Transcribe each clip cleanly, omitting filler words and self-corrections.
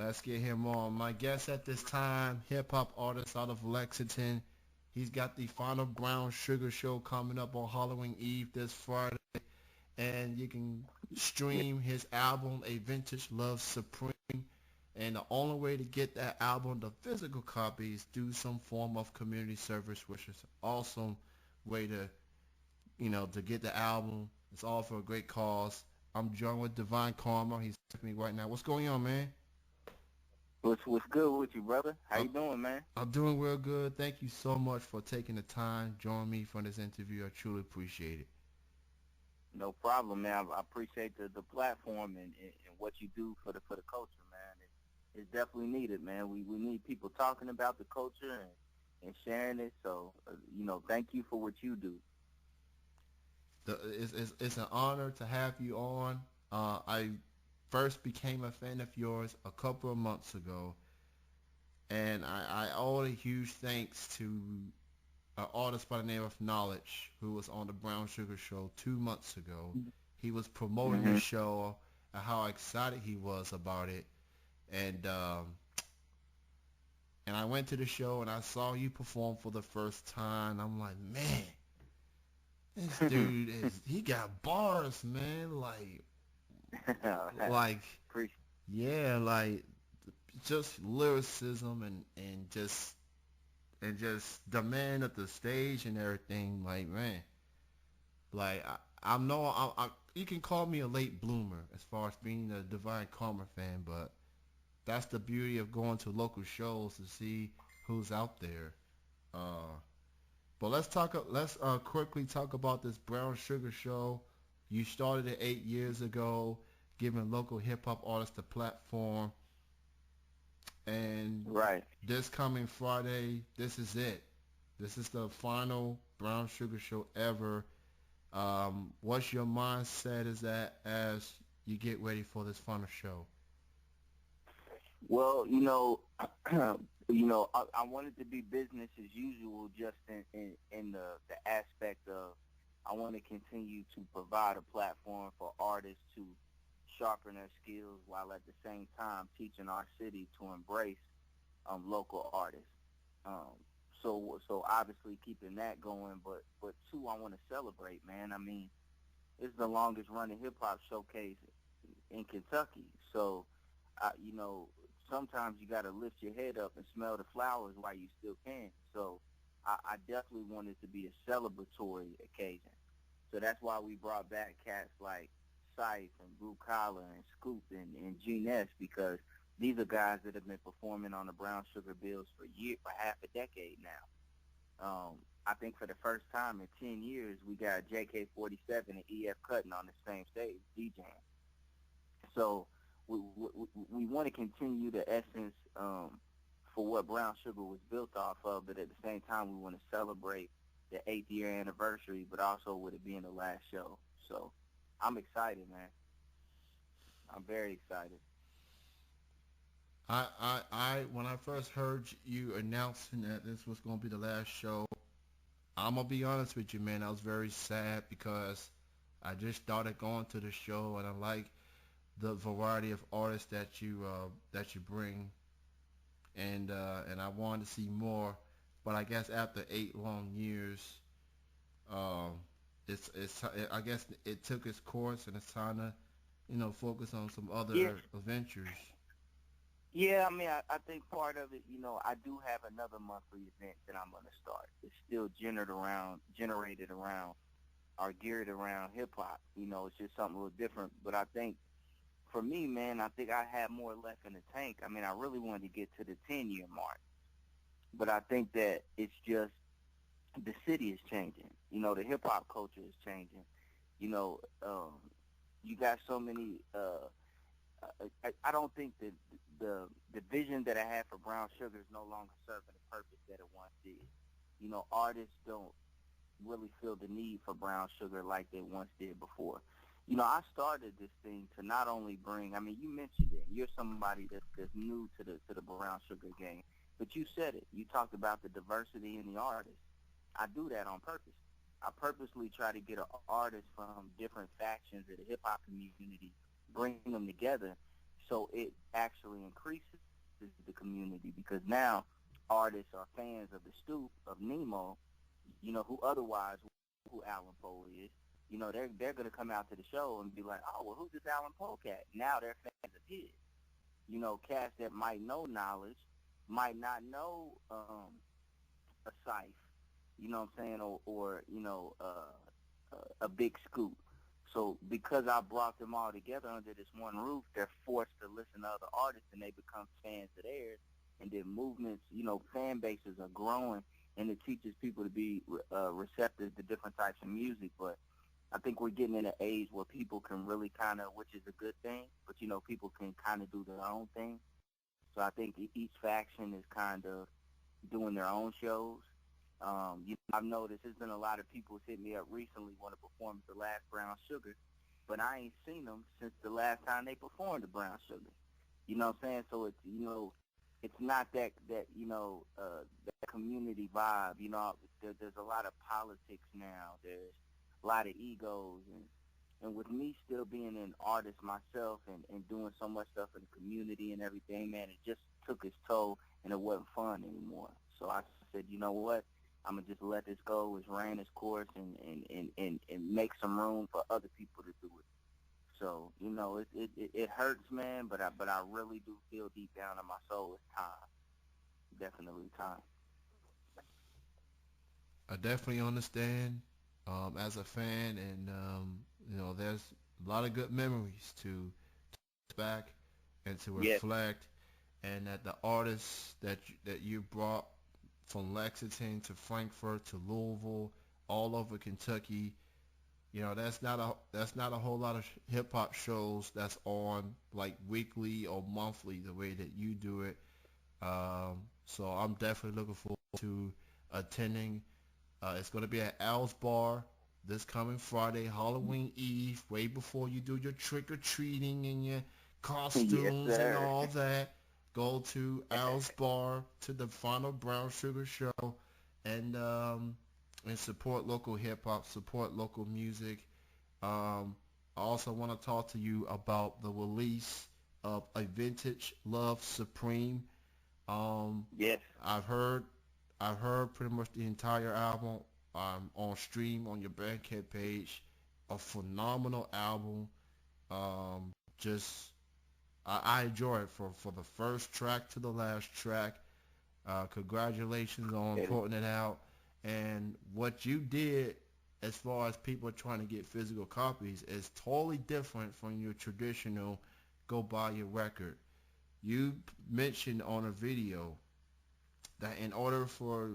Let's get him on. My guest at this time, hip hop artist out of Lexington. He's got the final Brown Sugar Show coming up on Halloween Eve this Friday, and you can stream his album, A Vintage Love Supreme. And the only way to get that album, the physical copy, is through some form of community service, which is an awesome way to get the album. It's all for a great cause. I'm joined with Devine Carama. He's with me right now. What's going on, man? What's good with you, brother? How I'm, you doing, man? I'm doing real good. Thank you so much for taking the time, joining me for this interview. I truly appreciate it. No problem, man. I appreciate the platform and what you do for the culture, man. It's definitely needed, man. We need people talking about the culture and sharing it. So, thank you for what you do. It's an honor to have you on. I first became a fan of yours a couple of months ago, and I owe a huge thanks to an artist by the name of Knowledge who was on the Brown Sugar Show 2 months ago. He was promoting the Hmm. show and how excited he was about it, and and I went to the show and I saw you perform for the first time. I'm like, man, this dude he got bars, man. Like Appreciate. yeah, like just lyricism and just the man at the stage and everything. Like man, like I'm no, you can call me a late bloomer as far as being a Divine Karma fan, but that's the beauty of going to local shows to see who's out there. Uh, but let's quickly talk about this Brown Sugar Show. You started it 8 years ago, giving local hip hop artists a platform, and Right. this coming Friday, this is it. This is the final Brown Sugar Show ever. What's your mindset is that as you get ready for this final show? Well, I want it to be business as usual, just in the aspect of I want to continue to provide a platform for artists to sharpen their skills while at the same time teaching our city to embrace local artists. Um, so obviously keeping that going, but two, I want to celebrate, man. I mean, it's the longest running hip hop showcase in Kentucky. So, you know, sometimes you got to lift your head up and smell the flowers while you still can. So I definitely want it to be a celebratory occasion. So that's why we brought back cats like Syfe and Blue Collar and Scoop and Gene S, because these are guys that have been performing on the Brown Sugar Bills for half a decade now. I think for the first time in 10 years, we got JK47 and EF Cutting on the same stage DJing. So we want to continue the essence for what Brown Sugar was built off of, but at the same time, we want to celebrate the 8th year anniversary, but also with it being the last show. So I'm excited, man. I'm very excited. When I first heard you announcing that this was going to be the last show, I'm gonna be honest with you, man. I was very sad because I just started going to the show, and I like the variety of artists that you bring, and I wanted to see more. But I guess after 8 long years, um, I guess it took its course, and it's time to focus on some Yeah, other adventures. yeah. I mean, I think part of it, I do have another monthly event that I'm going to start. It's still generated around, or geared around hip hop. It's just something a little different. But I think for me, man, I think I have more left in the tank. I mean, I really wanted to get to the 10-year mark, but I think that it's just the city is changing. The hip hop culture is changing. You know, you got so many. I don't think that the vision that I had for Brown Sugar is no longer serving the purpose that it once did. Artists don't really feel the need for Brown Sugar like they once did before. I started this thing to not only bring. I mean, you mentioned it. You're somebody that's new to the Brown Sugar game, but you said it. You talked about the diversity in the artists. I do that on purpose. I purposely try to get artists from different factions of the hip hop community, bring them together, So it actually increases the community because now artists are fans of the Stoop, of Nemo, who otherwise who Alan Poe is. They're gonna come out to the show and be like, oh well, who's this Alan Poe cat? Now they're fans of his. Cats that might know knowledge might not know a Scythe, you know what I'm saying, or a Big Scoop. So because I brought them all together under this one roof, they're forced to listen to other artists and they become fans of theirs. And then movements, fan bases are growing, and it teaches people to be receptive to different types of music. But I think we're getting in an age where people can really kind of, which is a good thing, but people can kind of do their own thing. So I think each faction is kind of doing their own shows. I've noticed there's been a lot of people hit me up recently want to perform at the last Brown Sugar, but I ain't seen them since the last time they performed at Brown Sugar. You know what I'm saying? So it's not that community vibe. There's a lot of politics now. There's a lot of egos, and with me still being an artist myself and doing so much stuff in the community and everything, man, it just took its toll and it wasn't fun anymore. So I said, you know what? I'm gonna just let this go, its rain its course, and make some room for other people to do it. So it hurts, man, but I really do feel deep down in my soul it's time, definitely time. I definitely understand as a fan, and there's a lot of good memories to back and to Yes, reflect, and that the artists that you brought from Lexington to Frankfurt to Louisville, all over Kentucky, that's not a whole lot of hip hop shows that's on like weekly or monthly the way that you do it. So I'm definitely looking forward to attending. It's going to be at Al's Bar this coming Friday, Halloween Eve, way before you do your trick-or-treating and your yes, costumes and sir. all that. Go to Al's Bar to the final Brown Sugar Show and support local hip-hop, support local music. I also want to talk to you about the release of A Vintage Love Supreme. Um, Yes, I've heard I've heard pretty much the entire album on stream on your Bandcamp page. A phenomenal album. Just I enjoy it for the first track to the last track. Congratulations on it is. putting it out. And what you did as far as people trying to get physical copies is totally different from your traditional go buy your record. You mentioned on a video that in order for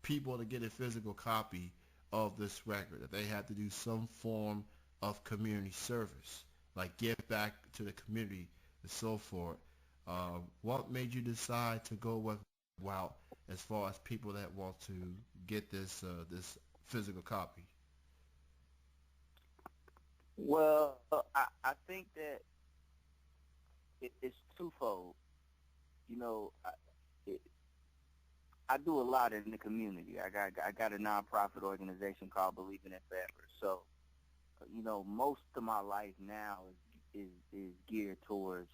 people to get a physical copy of this record, that they had to do some form of community service, like give back to the community and so forth. What made you decide to go with route as far as people that want to get this physical copy? Well, I think that it's twofold. You know, I, it, I do a lot in the community. I got a nonprofit organization called Believing in Forever. So, most of my life now is geared towards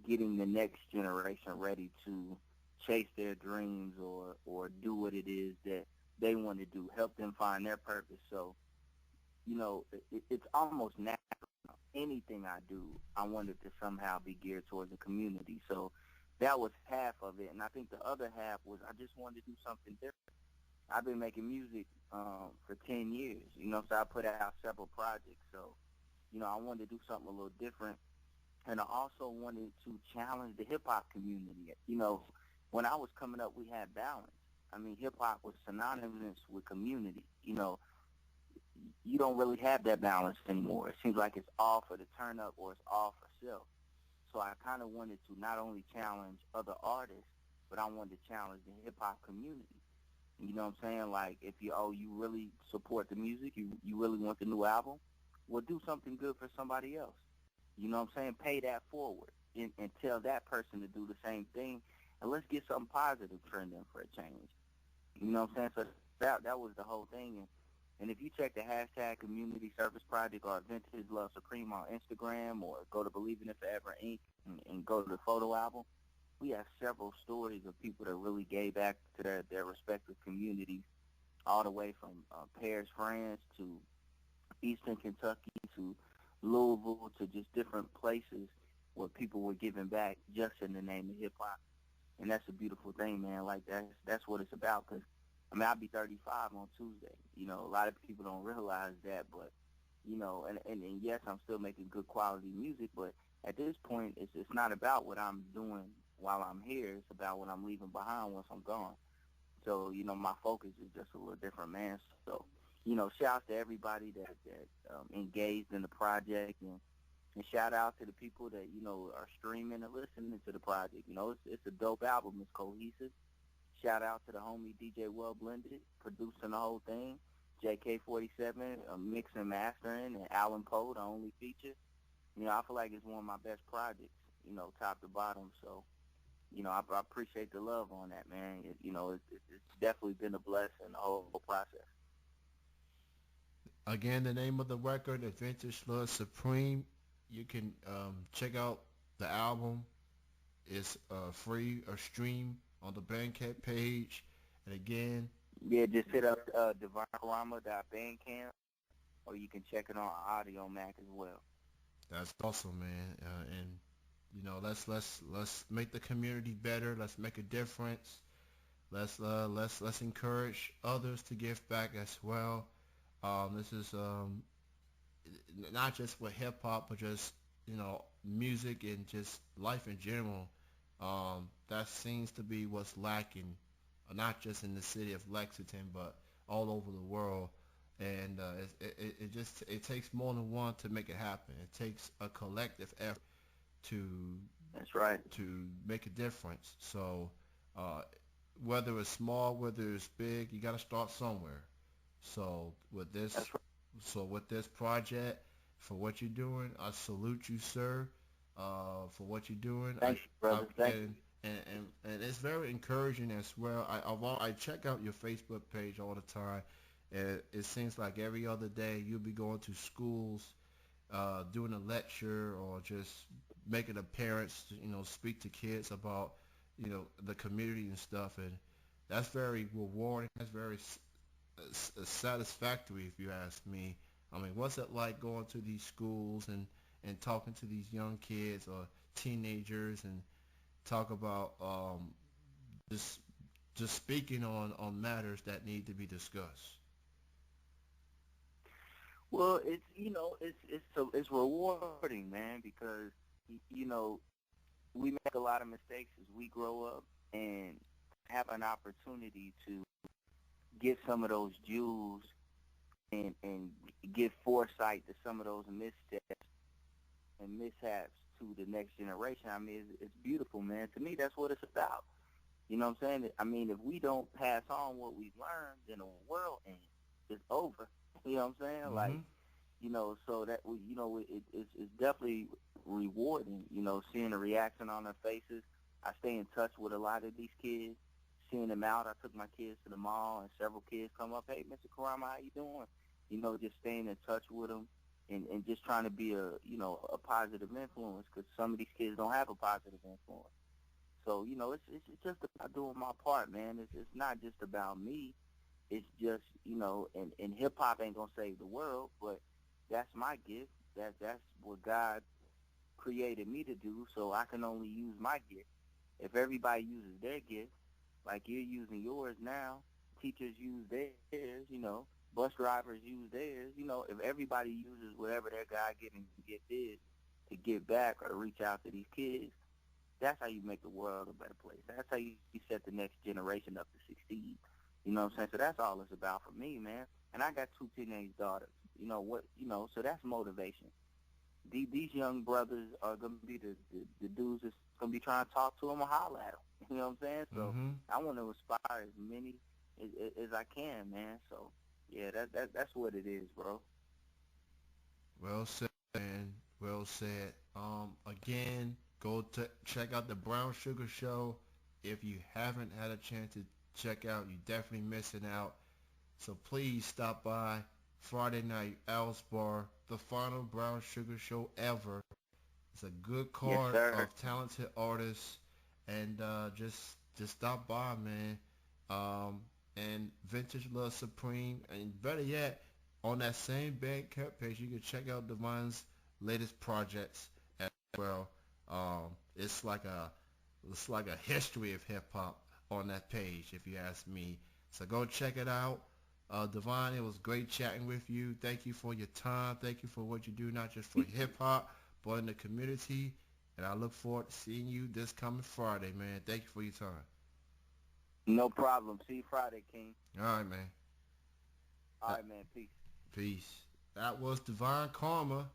getting the next generation ready to chase their dreams or do what it is that they want to do, help them find their purpose. So, it's almost natural. Anything I do, I want it to somehow be geared towards the community. So that was half of it. And I think the other half was I just wanted to do something different. I've been making music for 10 years, so I put out several projects. So, I wanted to do something a little different. And I also wanted to challenge the hip-hop community. When I was coming up, we had balance. I mean, hip-hop was synonymous with community. You don't really have that balance anymore. It seems like it's all for the turn up or it's all for self. So I kind of wanted to not only challenge other artists, but I wanted to challenge the hip hop community. You know what I'm saying? Like if you really support the music, you really want the new album, well do something good for somebody else. You know what I'm saying? Pay that forward and tell that person to do the same thing, and let's get something positive trending for a change. You know what I'm saying? So that was the whole thing. And if you check the hashtag Community Service Project or Vintage Love Supreme on Instagram, or go to Believe in It Forever Inc. and go to the photo album, we have several stories of people that really gave back to their respective communities, all the way from Paris, France, to Eastern Kentucky, to Louisville, to just different places where people were giving back just in the name of hip hop. And that's a beautiful thing, man. Like that's what it's about. Cause I mean, I'll be 35 on Tuesday. You know, a lot of people don't realize that, but you know, and yes, I'm still making good quality music, but at this point, it's not about what I'm doing while I'm here. It's about what I'm leaving behind once I'm gone. So, you know, my focus is just a little different, man. So, you know, shout out to everybody that engaged in the project, and shout out to the people that, you know, are streaming and listening to the project. You know, it's a dope album. It's cohesive. Shout out to the homie DJ Well Blended, producing the whole thing. JK47, mixing and mastering, and Alan Poe, the only feature. You know, I feel like it's one of my best projects, you know, top to bottom. So, you know, I appreciate the love on that, man. You know, it's definitely been a blessing, the whole process. Again, the name of the record, Adventure Slug Supreme. You can check out the album. It's free or stream on the Bandcamp page. And again, Yeah, just hit up divinecarama.bandcamp, or you can check it on Audio Mac as well. that's awesome, man. And you know, let's make the community better. Let's make a difference. Let's encourage others to give back as well. This is not just with hip hop, but just music and just life in general. That seems to be what's lacking, not just in the city of Lexington, but all over the world. And it takes more than one to make it happen. It takes a collective effort to That's right. make a difference. So uh, whether it's small, whether it's big, you got to start somewhere. So with this, That's right. with this project, for what you're doing, I salute you, sir. For what you're doing, Thank you, I brother. Thank you. and it's very encouraging as well. I check out your Facebook page all the time, and it seems like every other day you'll be going to schools, doing a lecture or just making appearance, speak to kids about, the community and stuff, and that's very rewarding. That's very satisfactory, if you ask me. I mean, what's it like going to these schools and talking to these young kids or teenagers and talk about just just speaking on matters that need to be discussed? Well, it's rewarding, man, because you know we make a lot of mistakes as we grow up, and have an opportunity to get some of those jewels, and give foresight to some of those missteps and mishaps to the next generation. I mean, it's beautiful, man. To me, that's what it's about. You know what I'm saying? I mean, if we don't pass on what we've learned, then the world ends. It's over. You know what I'm saying? Like, Hmm. so that it's definitely rewarding. Seeing the reaction on their faces. I stay in touch with a lot of these kids, seeing them out. I took my kids to the mall, and several kids come up, "Hey, Mr. Karama, how you doing?" Just staying in touch with them, and just trying to be a positive influence, because some of these kids don't have a positive influence. So it's just about doing my part, man. It's not just about me. It's just and hip hop ain't gonna save the world, but that's my gift. That's what God created me to do. So I can only use my gift. If everybody uses their gift, like you're using yours now, teachers use theirs. Bus drivers use theirs. If everybody uses whatever their God-given gift is to give back or to reach out to these kids, that's how you make the world a better place. That's how you set the next generation up to succeed. You know what I'm saying? So that's all it's about for me, man. And I got two teenage daughters. So that's motivation. These young brothers are going to be the dudes that's going to be trying to talk to them or holler at them. You know what I'm saying? So Hmm. I want to inspire as many as I can, man. So, yeah, that's what it is, bro. Well said, man. Well said. Again, go to check out the Brown Sugar Show. If you haven't had a chance to check out, you're definitely missing out. So please stop by Friday night, Al's Bar, the final brown sugar show ever. It's a good Yes, card sir. of talented artists, and just stop by, man. Um, and Vintage Love Supreme, and better yet, on that same Bandcamp page, you can check out Divine's latest projects as well. It's like a history of hip hop on that page, if you ask me. So go check it out. Divine, it was great chatting with you. Thank you for your time. Thank you for what you do, not just for hip hop, but in the community. And I look forward to seeing you this coming Friday, man. Thank you for your time. No problem. See you Friday, King. All right, man. All Uh, right, man. Peace. Peace. That was Devine Karma.